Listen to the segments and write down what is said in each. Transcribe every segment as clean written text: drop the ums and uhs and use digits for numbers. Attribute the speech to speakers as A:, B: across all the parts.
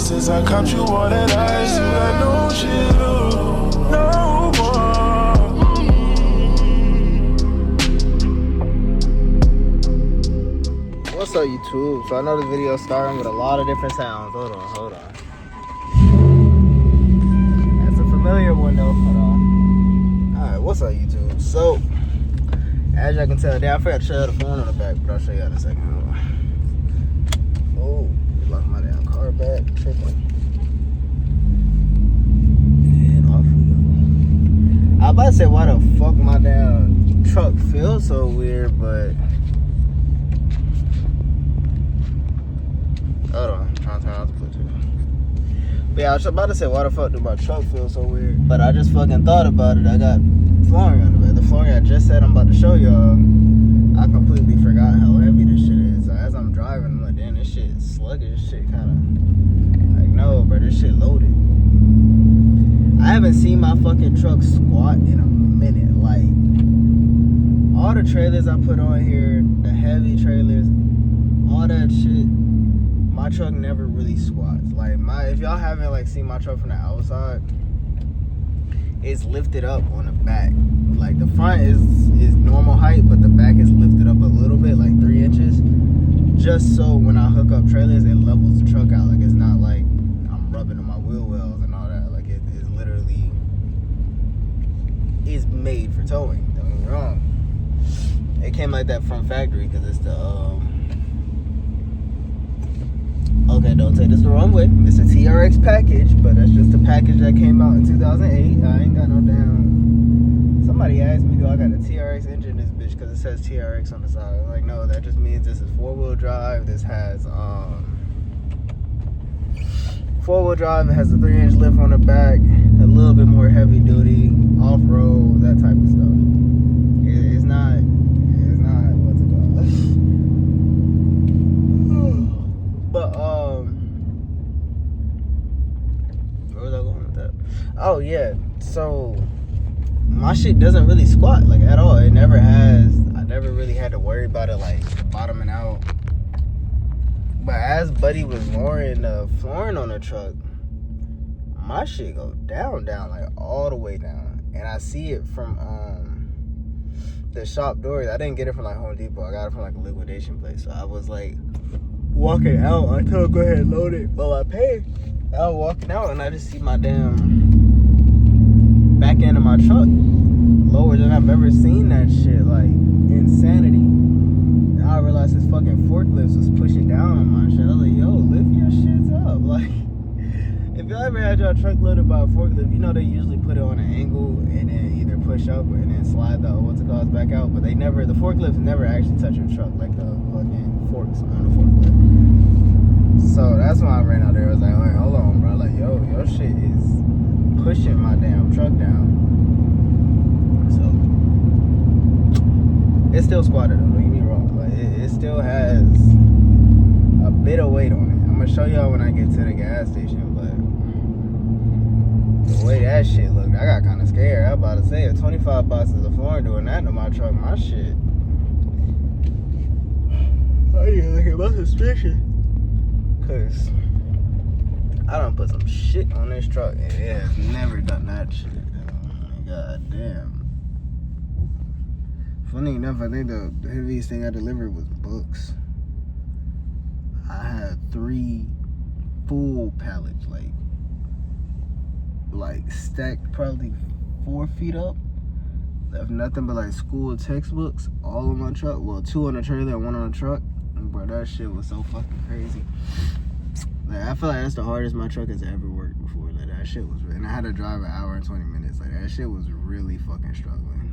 A: since I caught you all that ice. You got no chill, no more.
B: What's up, YouTube? So I know this video is starting with a lot of different sounds. Hold on. That's a familiar one though. Hold on. Alright, what's up, YouTube? So, as y'all can tell, I forgot to show you the phone on the back, but I'll show you in a second. Hold on. Oh, lock my damn car back. Tripping. And off we go. I was about to say why the fuck my damn truck feels so weird, but hold on, I'm trying to turn off the Bluetooth. But yeah, I was about to say why the fuck do my truck feel so weird, but I just fucking thought about it. I got flooring on the bed. The flooring I just said I'm about to show y'all, I completely forgot how heavy this shit is. So as I'm driving, I'm like, damn, this shit is sluggish. This shit kind of like, no, bro, this shit loaded. I haven't seen my fucking truck squat in a minute. Like, all the trailers I put on here, the heavy trailers, all that shit, my truck never really squats. Like, if y'all haven't like seen my truck from the outside, it's lifted up on the back. Like, the front is normal height, but the back is lifted up a little bit, like 3 inches, just so when I hook up trailers, it levels the truck out. Like, it's not like I'm rubbing on my wheel wells and all that. Like, it is literally is made for towing. Don't get me wrong. It came like that from factory because it's the okay, don't take this the wrong way. It's a TRX package, but that's just the package that came out in 2008. I ain't got no damn. Somebody asked me, do I got a TRX engine in this bitch because it says TRX on the side? I'm like, no, that just means this is 4-wheel drive. This has 4-wheel drive. It has a 3-inch lift on the back, a little bit more heavy duty, off-road, that type of stuff. It's not what's it called? But where was I going with that? Oh yeah, so my shit doesn't really squat like at all. It never has. I never really had to worry about it like bottoming out. But as Buddy was lowering the flooring on the truck, my shit go down like all the way down, and I see it from the shop doors. I didn't get it from like Home Depot. I got it from like a liquidation place. So I was like walking out. I told him go ahead and load it, but I paid. I was walking out and I just see my damn back end of my truck lower than I've ever seen that shit. Like, insanity. And I realized this fucking forklift was pushing down on my shit. I was like, yo, lift your shits up. Like, if y'all ever had your truck loaded by a forklift, you know they usually put it on an angle and then either push up and then slide the back out. But the forklifts never actually touch your truck, like the fucking forks on the forklift. So that's why I ran out there. I was like, all right, hold on, bro. Like, yo, your shit is pushing my damn truck down. So it's still squatted though, don't get me wrong. Like, it still has a bit of weight on it. I'm gonna show y'all when I get to the gas station, but the way that shit looked, I got kind of scared. I was about to say, if 25 boxes of flooring doing that to my truck, my shit, I need to look at my suspicion. Cause I done put some shit on this truck and it has never done that shit. God damn. Funny enough, I think the heaviest thing I delivered was books. I had 3 full pallets, like stacked probably 4 feet up. Left nothing but like school textbooks all on my truck. Well, 2 on the trailer and 1 on the truck. Bro, that shit was so fucking crazy. Like, I feel like that's the hardest my truck has ever worked before. Like, that shit was, and I had to drive 1 hour and 20 minutes. Like, that shit was really fucking struggling.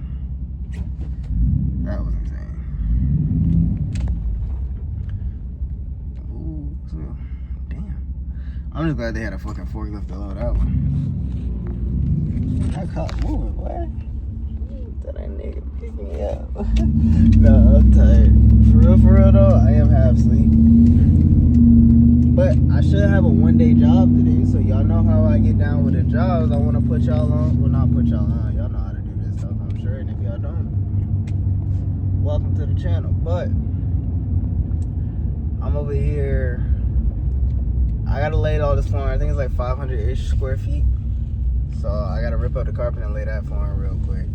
B: That was insane. Ooh, so, damn. I'm just glad they had a fucking forklift to load that one. That car moving, boy. That nigga pick me up. No, I'm tired. For real though, I am half asleep. But I should have a 1-day job today, so y'all know how I get down with the jobs. I want to put y'all on. Well, not put y'all on. Y'all know how to do this stuff, I'm sure. And if y'all don't, welcome to the channel. But I'm over here. I gotta lay all all this flooring. I think it's like 500-ish square feet. So I gotta rip up the carpet and lay that flooring real quick.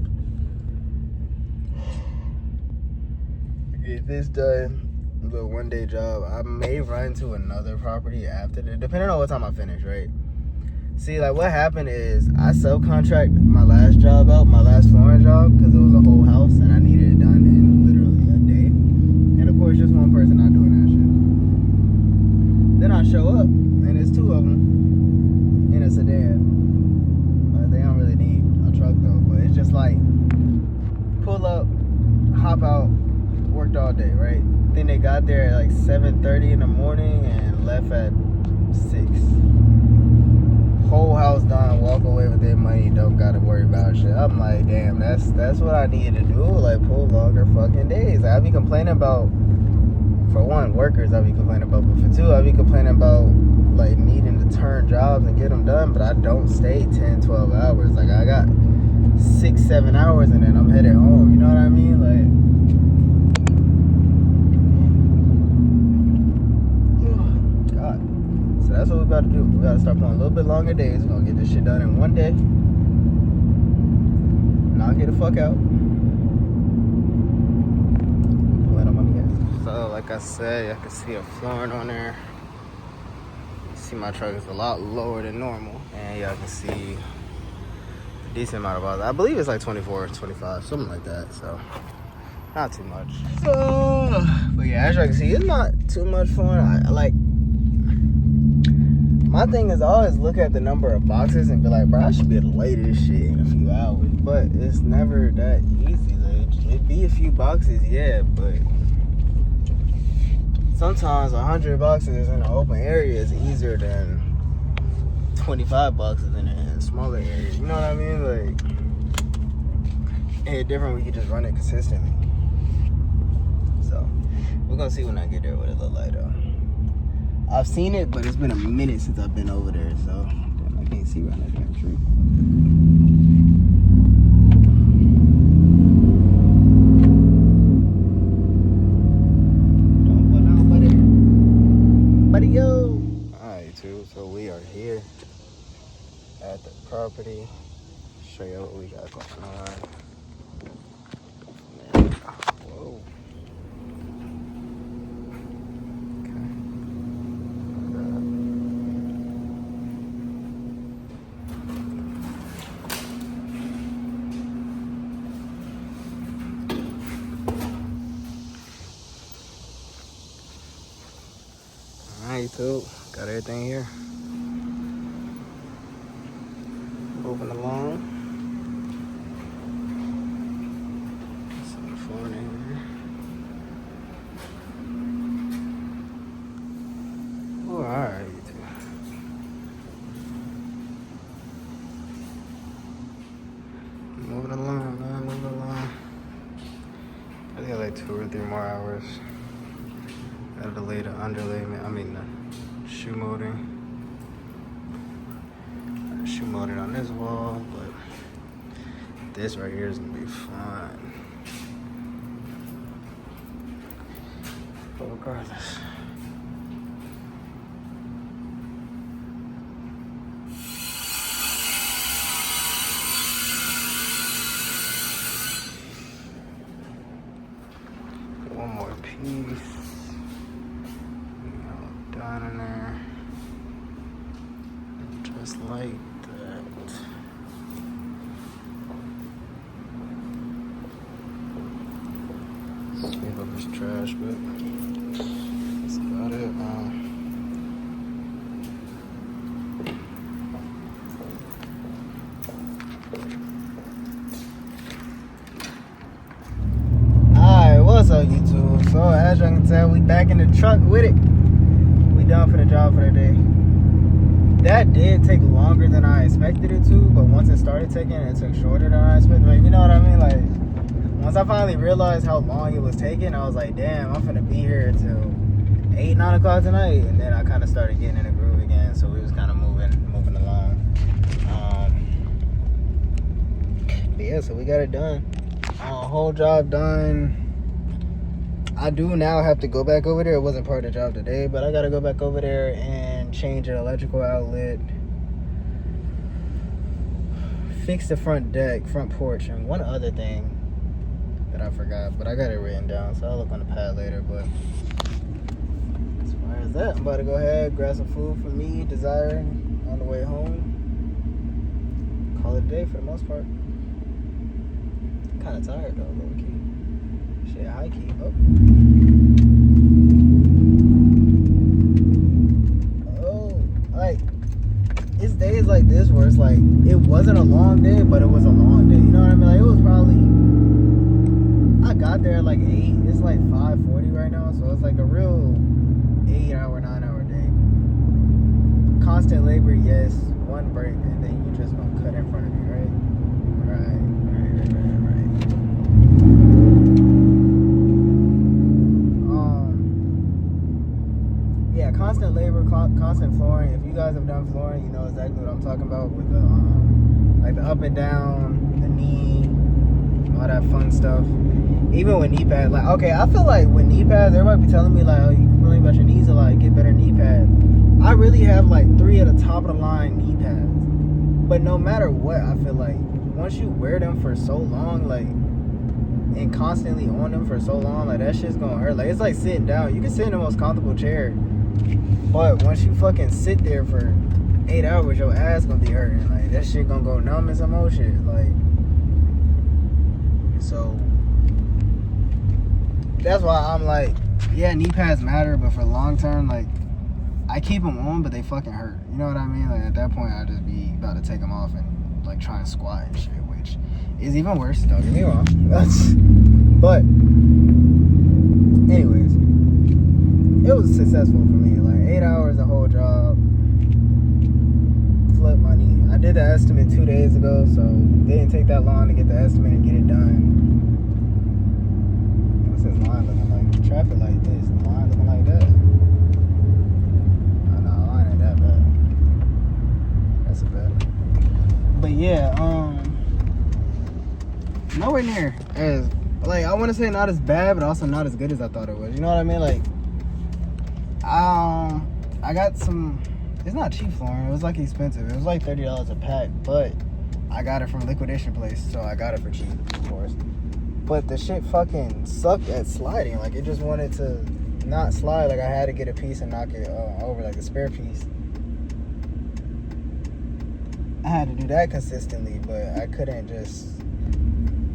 B: Get this done. A little one-day job. I may run to another property after that, depending on what time I finish, right? See, like what happened is I subcontract my last job out, my last flooring job, because it was a whole house and I needed it done in literally a day. And of course, just one person not doing that shit. Then I show up and it's two of them in a sedan. They don't really need a truck though, but it's just like pull up, hop out, worked all day, right? Then they got there at like 7:30 in the morning and left at 6. Whole house done, walk away with their money, don't gotta worry about shit. I'm like, damn, that's what I needed to do, like pull longer fucking days. I be complaining about, for one, workers I be complaining about, but for two, I be complaining about like needing to turn jobs and get them done, but I don't stay 10, 12 hours. Like I got 6, 7 hours and then I'm headed home, you know what I mean? Like, so that's what we're about to do. We gotta start pulling a little bit longer days. We're gonna get this shit done in one day. Knock it the fuck out. Pulling up on the gas. So, like I said, I can see a flooring on there. You see my truck is a lot lower than normal. And y'all can see a decent amount of bars. I believe it's like 24, 25, something like that. So, not too much. So, but yeah, as y'all can see, it's not too much flooring. I like. My thing is I always look at the number of boxes and be like, bro, I should be able to lay this shit in a few hours. But it's never that easy. Like, it'd be a few boxes, yeah, but sometimes 100 boxes in an open area is easier than 25 boxes in a smaller area. You know what I mean? Like, it's different when you can just run it consistently. So, we're gonna see when I get there what it look like though. I've seen it, but it's been a minute since I've been over there, so damn, I can't see around that damn tree. Don't put out, buddy. Buddy, yo! Alright, YouTube, so we are here at the property. Show you what we got going on. Man, whoa. YouTube, got everything here. Moving along. Some fun in here. Oh, alright, YouTube. Moving along, man, moving along. I think like 2 or 3 more hours. Gotta delay the underlayment, I mean the shoe molding. Shoe molding on this wall, but this right here is gonna be fun. But regardless. One more piece. Down in there, just like that. Sweep up this trash, but that's about it, man. Alright, what's up, YouTube? So, as you can tell, we back in the truck with it. Done for the job for the day. That did take longer than I expected it to, but once it started taking, it took shorter than I expected. Like, you know what I mean? Like, once I finally realized how long it was taking, I was like, damn, I'm finna be here till 8, 9 o'clock tonight. And then I kind of started getting in the groove again, so we was kind of moving along. But yeah, so we got it done. Whole job done. I do now have to go back over there. It wasn't part of the job today, but I gotta go back over there and change an electrical outlet, fix the front deck, front porch, and one other thing that I forgot, but I got it written down, so I'll look on the pad later. But as far as that, I'm about to go ahead, grab some food for me, Desire, on the way home. Call it a day for the most part. Kind of tired though, low key. Shit, high key. Oh, like it's days like this where it's like it wasn't a long day, but it was a long day. You know what I mean? Like it was probably. I got there at like 8. It's like 5:40 right now, so it's like a real 8-hour, 9-hour day. Constant labor, yes. One break, and then you just gonna cut in front of me, right? Right. Yeah, constant labor, constant flooring. If you guys have done flooring, you know exactly what I'm talking about with the like the up and down, the knee, all that fun stuff. Even with knee pads, like, okay, I feel like with knee pads, everybody be telling me like, oh, you complain about your knees a lot, get better knee pads. I really have like 3 at the top of the line knee pads. But no matter what, I feel like once you wear them for so long, like, and constantly on them for so long, like that shit's gonna hurt. Like it's like sitting down. You can sit in the most comfortable chair, but once you fucking sit there for 8 hours, your ass gonna be hurting. Like that shit gonna go numb and some more shit. Like, so that's why I'm like, yeah, knee pads matter, but for long term, like, I keep them on, but they fucking hurt. You know what I mean? Like, at that point, I just be about to take them off and, like, try and squat and shit, which is even worse. Don't get me wrong. But, anyways, it was successful for me. Like, 8 hours, the whole job, flip money. I did the estimate 2 days ago, so it didn't take that long to get the estimate and get it done. What's this line looking like? Traffic like this. The line looking like that. Oh no, line ain't that bad. That's a bad. But yeah, nowhere near as, like, I want to say not as bad, but also not as good as I thought it was. You know what I mean? Like, I got some. It's not cheap flooring. It was like expensive. It was like $30 a pack, but I got it from Liquidation Place, so I got it for cheap, of course. But the shit fucking sucked at sliding. Like, it just wanted to not slide. Like, I had to get a piece and knock it over, like a spare piece. I had to do that consistently, but I couldn't just,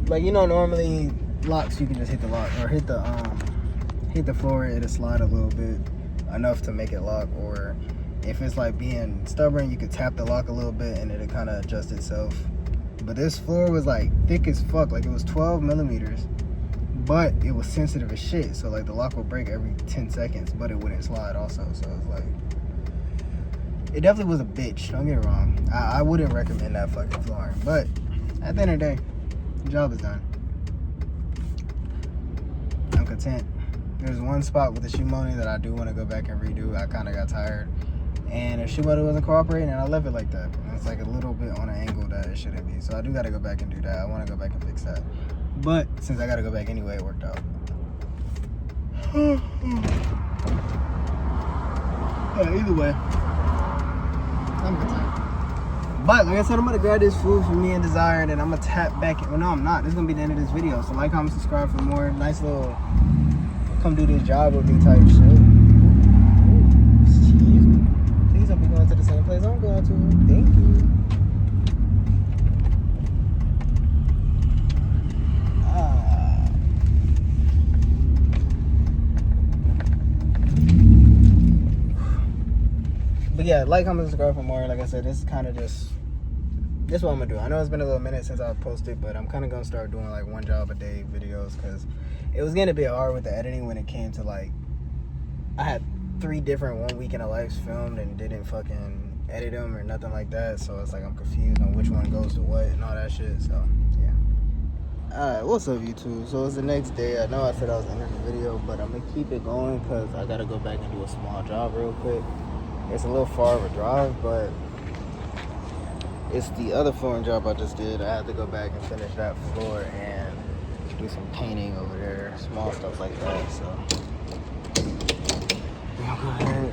B: like, you know, normally locks, you can just hit the lock or hit the floor, it'll slide a little bit enough to make it lock. Or if it's like being stubborn, you could tap the lock a little bit and it'll kind of adjust itself. But this floor was like thick as fuck. Like, it was 12 millimeters, but it was sensitive as shit. So like the lock would break every 10 seconds, but it wouldn't slide also. So it's like, it definitely was a bitch. Don't get it wrong. I wouldn't recommend that fucking flooring. But at the end of the day, the job is done. I'm content. There's one spot with the Shimoni that I do want to go back and redo. I kind of got tired. And if Shimano wasn't cooperating, and I left it like that. And it's like a little bit on an angle that it shouldn't be. So I do got to go back and do that. I want to go back and fix that. But since I got to go back anyway, it worked out. Either way, I'm content. But like I said, I'm going to grab this food for me and Desire, and then I'm going to tap back in. Well, no, I'm not. This is going to be the end of this video. So like, comment, subscribe for more nice little come do this job with me type shit. Please don't be going to the same place I'm going to. Thank you. But yeah, like, comment, subscribe for more. Like I said, this is kind of just, this is what I'm going to do. I know it's been a little minute since I posted, but I'm kind of going to start doing like one job a day videos, because it was going to be hard with the editing when it came to, like, I had 3 different 1 week in a life filmed and didn't fucking edit them or nothing like that. So it's like I'm confused on which one goes to what and all that shit. So yeah. Alright, what's up, YouTube? So it's the next day. I know I said I was ending the video, but I'm gonna keep it going because I gotta go back and do a small job real quick. It's a little far of a drive, but it's the other flooring job I just did. I had to go back and finish that floor, and do some painting over there, small stuff like that. So we'll go ahead.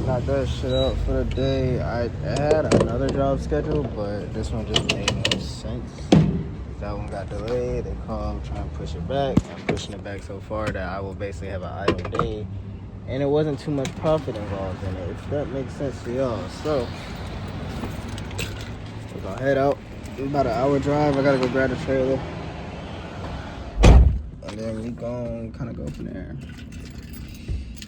B: Knock that shit out for the day. I had another job scheduled, but this one just made no sense. That one got delayed. They called trying to push it back. I'm pushing it back so far that I will basically have an idle day. And it wasn't too much profit involved in it, if that makes sense to y'all. So we're gonna head out. It's about an hour drive. I gotta go grab the trailer. And then we gonna kind of go from there.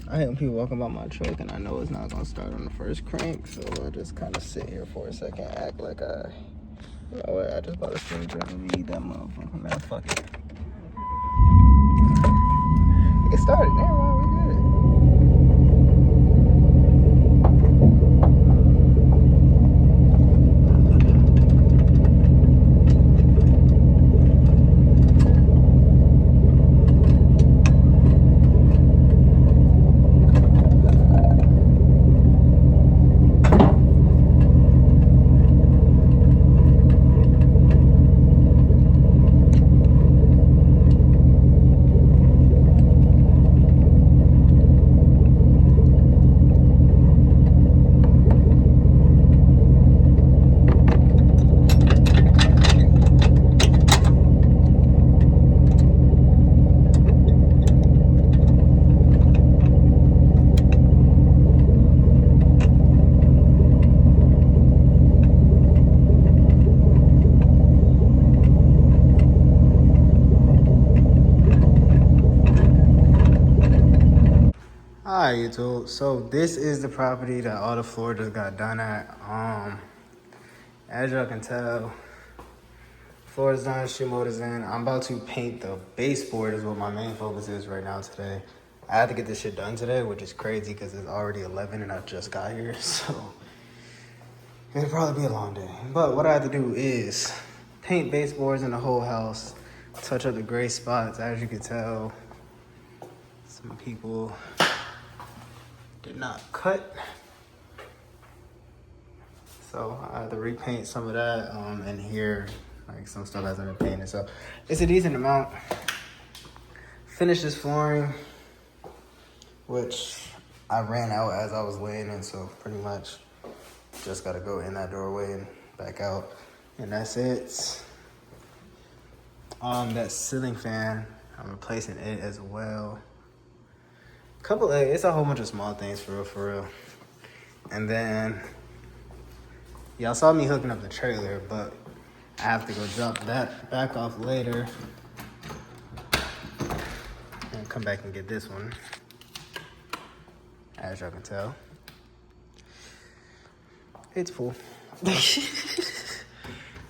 B: I hate when people walking by my truck and I know it's not gonna start on the first crank, so I'll just kind of sit here for a second, act like I just bought a screwdriver and eat that motherfucker. Man, fuck it. It started. Never mind, we good. Alright, YouTube. So this is the property that all the floor just got done at. As y'all can tell, floor is done, shoe motor's in. I'm about to paint the baseboard is what my main focus is right now today. I had to get this shit done today, which is crazy because it's already 11 and I just got here. So it'll probably be a long day. But what I have to do is paint baseboards in the whole house, touch up the gray spots. As you can tell, some people did not cut, so I had to repaint some of that. And here, like some stuff hasn't been painted, so it's a decent amount. Finish this flooring, which I ran out as I was laying in, so pretty much just gotta go in that doorway and back out, and that's it. That ceiling fan, I'm replacing it as well. It's a whole bunch of small things for real. And then y'all saw me hooking up the trailer, but I have to go drop that back off later and come back and get this one, as y'all can tell. It's full. So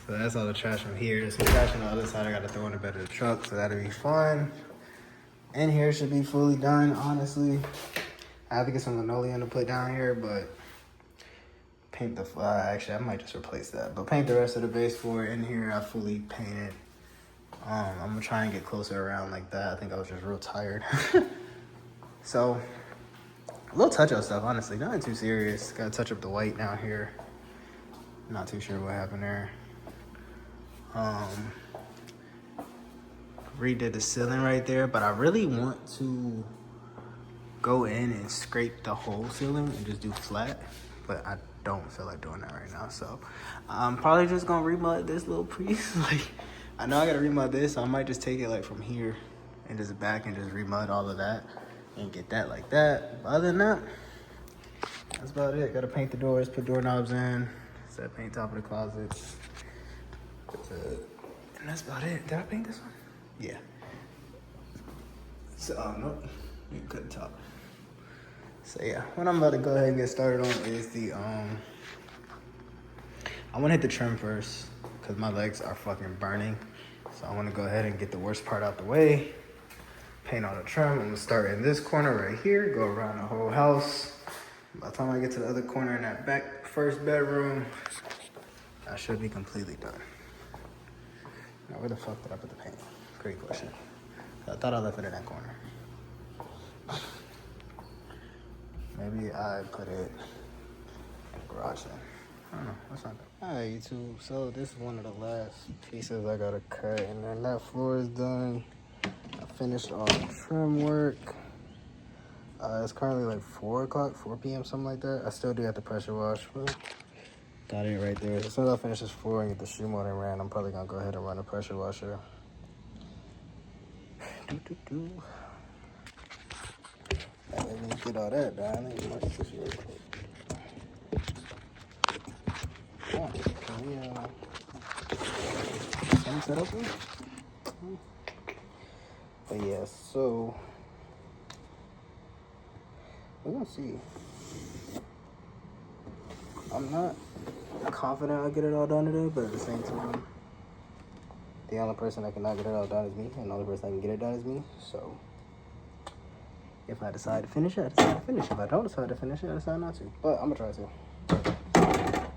B: that's all the trash from here. There's some trash on the other side I gotta throw in the bed of the truck, so that'll be fun. In here should be fully done, honestly. I have to get some linoleum to put down here, but paint the, actually I might just replace that. But paint the rest of the baseboard in here, I fully painted. I'm gonna try and get closer around like that. I think I was just real tired. So, a little touch up stuff, honestly, nothing too serious. Gotta touch up the white down here. Not too sure what happened there. Redid the ceiling right there, but I really want to go in and scrape the whole ceiling and just do flat, but I don't feel like doing that right now. So I'm probably just gonna remud this little piece. Like, I know I gotta remud this, so I might just take it like from here and just back and just remud all of that and get that like that. But other than that, that's about it. Gotta paint the doors, put doorknobs in, set paint top of the closets. And that's about it. Did I paint this one? Yeah. So, nope. You can cut the top. So, yeah. What I'm about to go ahead and get started on is the, I want to hit the trim first because my legs are fucking burning. So, I want to go ahead and get the worst part out the way. Paint all the trim. I'm going to start in this corner right here. Go around the whole house. By the time I get to the other corner in that back first bedroom, I should be completely done. Now, where the fuck did I put the paint? Great question. I thought I left it in that corner. Maybe I put it in the garage then. I don't know. That's not bad. Alright, YouTube. So this is one of the last pieces I gotta cut, and then that floor is done. I finished all the trim work. It's currently like 4 p.m., something like that. I still do have to pressure wash, but got it right there. As soon as I finish this floor and get the shoe molding ran, I'm probably gonna go ahead and run a pressure washer. Let me get all that done. Let me watch this real quick. Oh, can we, set up here? But yeah, so we're gonna see. I'm not confident I'll get it all done today, but at the same time, the only person that cannot get it all done is me, and the only person that can get it done is me. So if I decide to finish it, I decide to finish it. If I don't decide to finish it, I decide not to. But I'm gonna try to.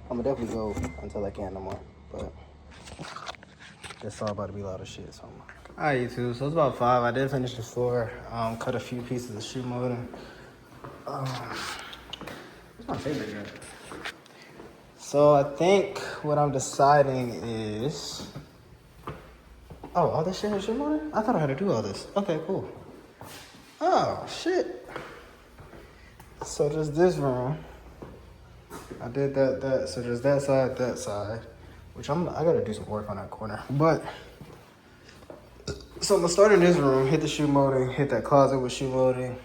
B: I'm gonna definitely go until I can't no more. But it's all about to be a lot of shit. So alright, YouTube. So it's about 5. I did finish the floor. Cut a few pieces of shoe molding. What's my favorite yet? So I think what I'm deciding is, oh, all this shit is shoe molding? I thought I had to do all this. Okay, cool. Oh shit. So there's this room. I did that. So there's that side, which I gotta do some work on that corner. But so I'm gonna start in this room, hit the shoe molding, hit that closet with shoe molding.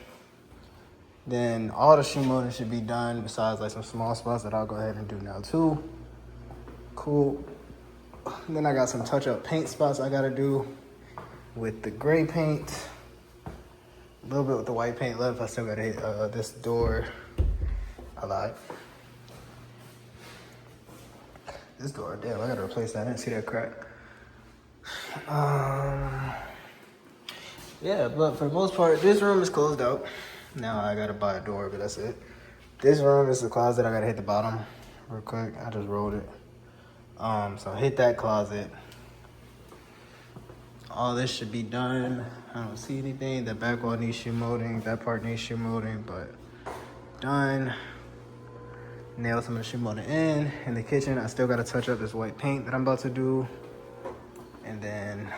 B: Then all the shoe molding should be done besides like some small spots that I'll go ahead and do now too. Cool. Then I got some touch-up paint spots I gotta do with the gray paint. A little bit with the white paint left. I still gotta hit this door. I lied. This door, damn, I gotta replace that. I didn't see that crack. Yeah, but for the most part, this room is closed out. Now I gotta buy a door, but that's it. This room is the closet. I gotta hit the bottom real quick. I just rolled it. So hit that closet. All this should be done. I don't see anything. The back wall needs shoe molding. That part needs shoe molding, but done. Nail some of the shoe molding in the kitchen. I still gotta touch up this white paint that I'm about to do. And then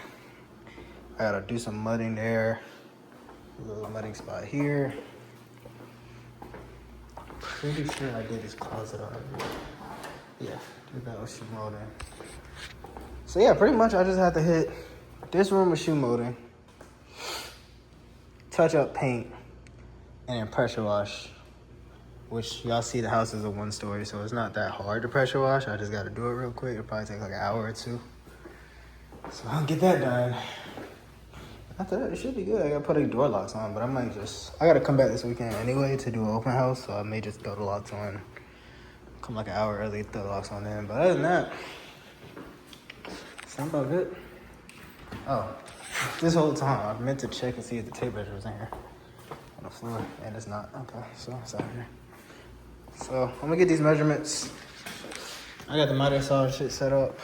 B: I gotta do some mudding there. A little mudding spot here. Pretty sure I did this closet already. Yeah, did that with shoe molding. So yeah, pretty much I just had to hit this room with shoe molding, touch up paint, and then pressure wash. Which y'all see the house is a 1-story, so it's not that hard to pressure wash. I just gotta do it real quick. It'll probably take like an hour or 2. So I'll get that done. After that, it should be good. I gotta put any door locks on, but I gotta come back this weekend anyway to do an open house, so I may just throw the locks on. Come like an hour early, throw the locks on then. But other than that, sound about good. Oh, this whole time I meant to check and see if the tape measure was in here on the floor, and it's not. Okay, so it's out here. So I'm gonna get these measurements. I got the miter saw shit set up.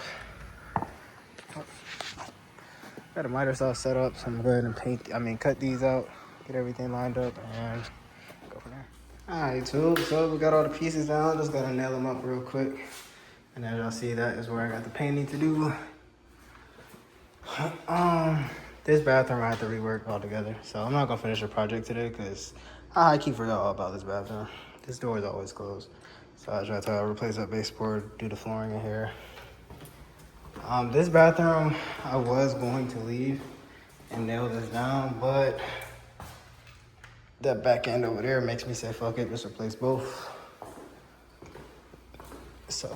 B: Got a miter saw set up, so I'm gonna go ahead and cut these out, get everything lined up, and go from there. Alright, YouTube, so we got all the pieces down, just gotta nail them up real quick. And as y'all see, that is where I got the painting to do. This bathroom I have to rework altogether, so I'm not gonna finish the project today, because I keep forgetting all about this bathroom. This door is always closed. So I try to replace that baseboard, do the flooring in here. This bathroom, I was going to leave and nail this down, but that back end over there makes me say, fuck it, just replace both. So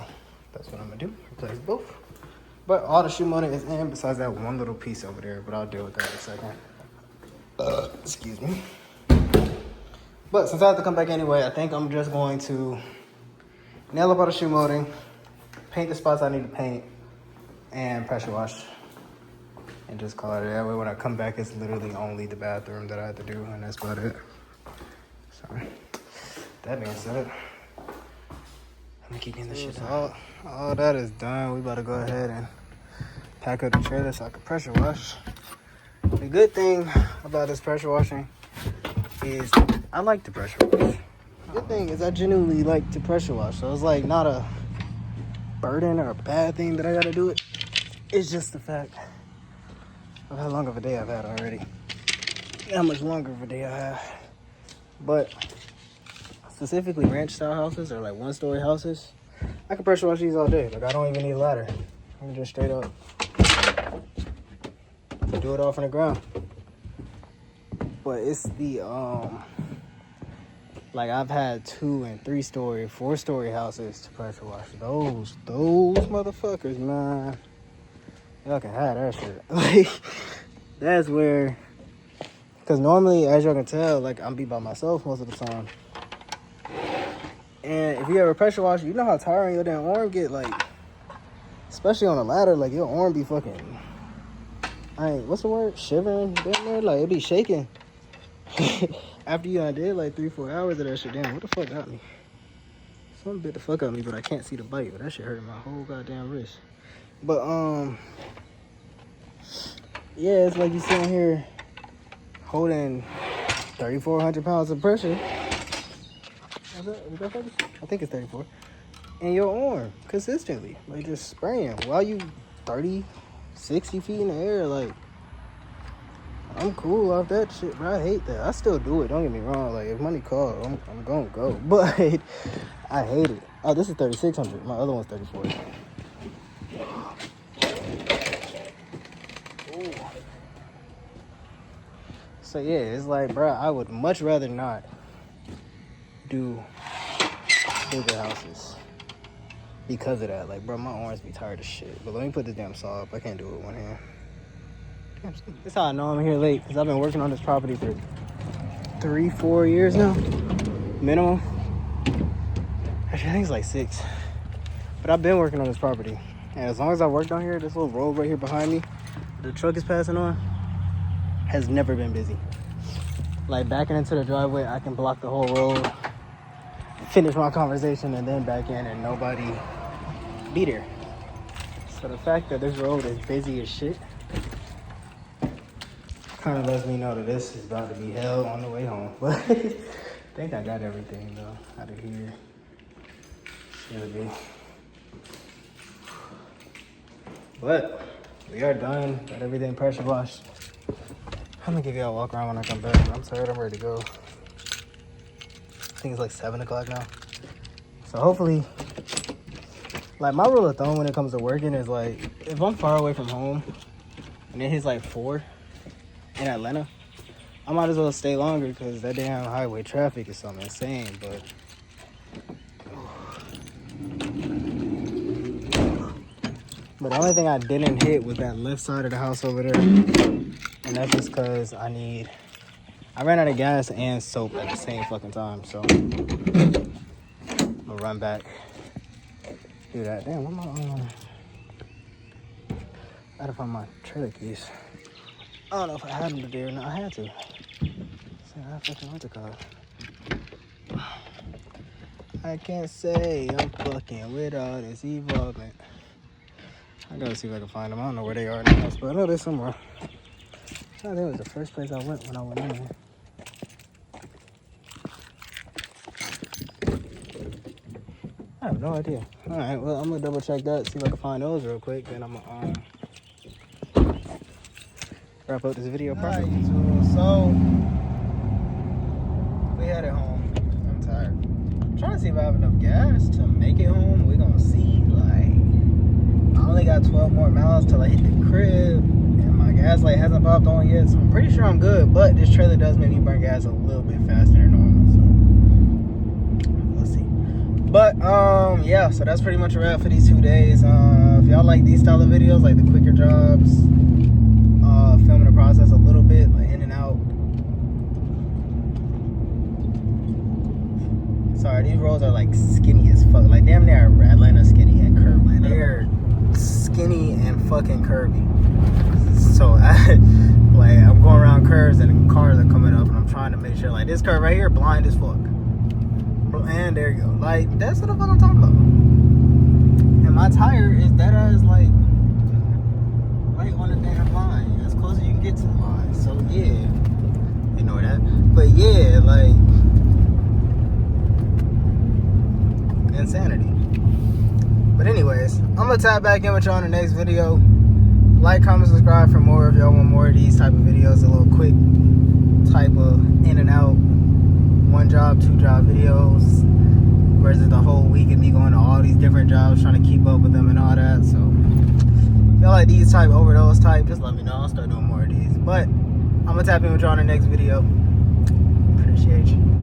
B: that's what I'm gonna do, replace both. But all the shoe molding is in besides that one little piece over there, but I'll deal with that in a second. Excuse me. But since I have to come back anyway, I think I'm just going to nail up all the shoe molding, paint the spots I need to paint, and pressure wash, and just call it that way. When I come back, it's literally only the bathroom that I have to do, and that's about it. So, that being said, let me keep getting this shit done. All that is done. We about to go ahead and pack up the trailer so I can pressure wash. The good thing about this pressure washing is I like to pressure wash. The good thing is I genuinely like to pressure wash, so it's like not a burden or a bad thing that I gotta do it. It's just the fact of how long of a day I've had already. How much longer of a day I have. But specifically ranch style houses or like 1-story houses, I can pressure wash these all day. Like I don't even need a ladder. I can just straight up do it off on the ground. But it's the like I've had 2- and 3-story, 4-story houses to pressure wash. Those motherfuckers, man. Y'all can have that shit. Like that's where, because normally, as y'all can tell, like I'm be by myself most of the time. And if you ever pressure wash, you know how tiring your damn arm get, like, especially on a ladder, like your arm be fucking, what's the word? Shivering down there, like it be shaking. After you did like 3-4 hours of that shit, damn, what the fuck got me? Something bit the fuck out of me, but I can't see the bite. But that shit hurting my whole goddamn wrist. But yeah, it's like you sitting here holding 3,400 pounds of pressure. Is that 30? I think it's 34. In your arm consistently, like just spraying while you 30, 60 feet in the air, like. I'm cool off that shit, bro. I hate that. I still do it. Don't get me wrong. Like, if money calls, I'm gonna go. But I hate it. Oh, this is 3,600. My other one's 34. Ooh. So, yeah, it's like, bro, I would much rather not do bigger houses because of that. Like, bro, my arms be tired of shit. But let me put this damn saw up. I can't do it with one hand. That's how I know I'm here late, because I've been working on this property for 3-4 years now, minimum. Actually, I think it's like 6. But I've been working on this property, and as long as I worked on here, this little road right here behind me, the truck is passing on, has never been busy. Like backing into the driveway, I can block the whole road, finish my conversation, and then back in, and nobody be there. So the fact that this road is busy as shit kind of lets me know that this is about to be hell on the way home. But I think I got everything though out of here. Should be. But we are done. Got everything pressure washed. I'm gonna give y'all a walk around when I come back. I'm tired. I'm ready to go. I think it's like 7 o'clock now. So hopefully, like my rule of thumb when it comes to working is like, if I'm far away from home and it hits like 4 in Atlanta, I might as well stay longer because that damn highway traffic is something insane. But the only thing I didn't hit was that left side of the house over there, and that's just because I ran out of gas and soap at the same fucking time. So I'm gonna run back, do that. Damn, what am I gotta find my trailer keys. I don't know if I had them today or not. I had to. So I fucking went to car. I can't say I'm fucking with all this involvement. I gotta see if I can find them. I don't know where they are in the house, but I know they're somewhere. I think it was the first place I went when I went in there. I have no idea. Alright, well, I'm gonna double check that, see if I can find those real quick. Then I'm gonna wrap up this video properly. Right, so we headed home. I'm tired. I'm trying to see if I have enough gas to make it home. We're gonna see. Like, I only got 12 more miles till I hit the crib, and my gas light hasn't popped on yet, so I'm pretty sure I'm good. But this trailer does make me burn gas a little bit faster than normal, so we'll see. But yeah, so that's pretty much a wrap for these 2 days. If y'all like these style of videos, like the quicker jobs, filming the process a little bit, like in and out. Sorry, these roads are like skinny as fuck. Like damn near Atlanta skinny and curvy. Like they're skinny and fucking curvy. So I'm going around curves and cars are coming up and I'm trying to make sure like this curve right here blind as fuck. And there you go. Like that's what the fuck I'm talking about. And my tire is that as like right on the damn line, as close as you can get to the line. So yeah, ignore that. But yeah, like insanity. But anyways, I'm gonna tap back in with y'all in the next video. Like, comment, subscribe for more if y'all want more of these type of videos. A little quick type of in and out, 1 job, 2 job videos, versus the whole week of me going to all these different jobs trying to keep up with them and all that. So if y'all like these type, overdose type, just let me know. I'll start doing more of these. But I'm gonna tap in with y'all in the next video. Appreciate you.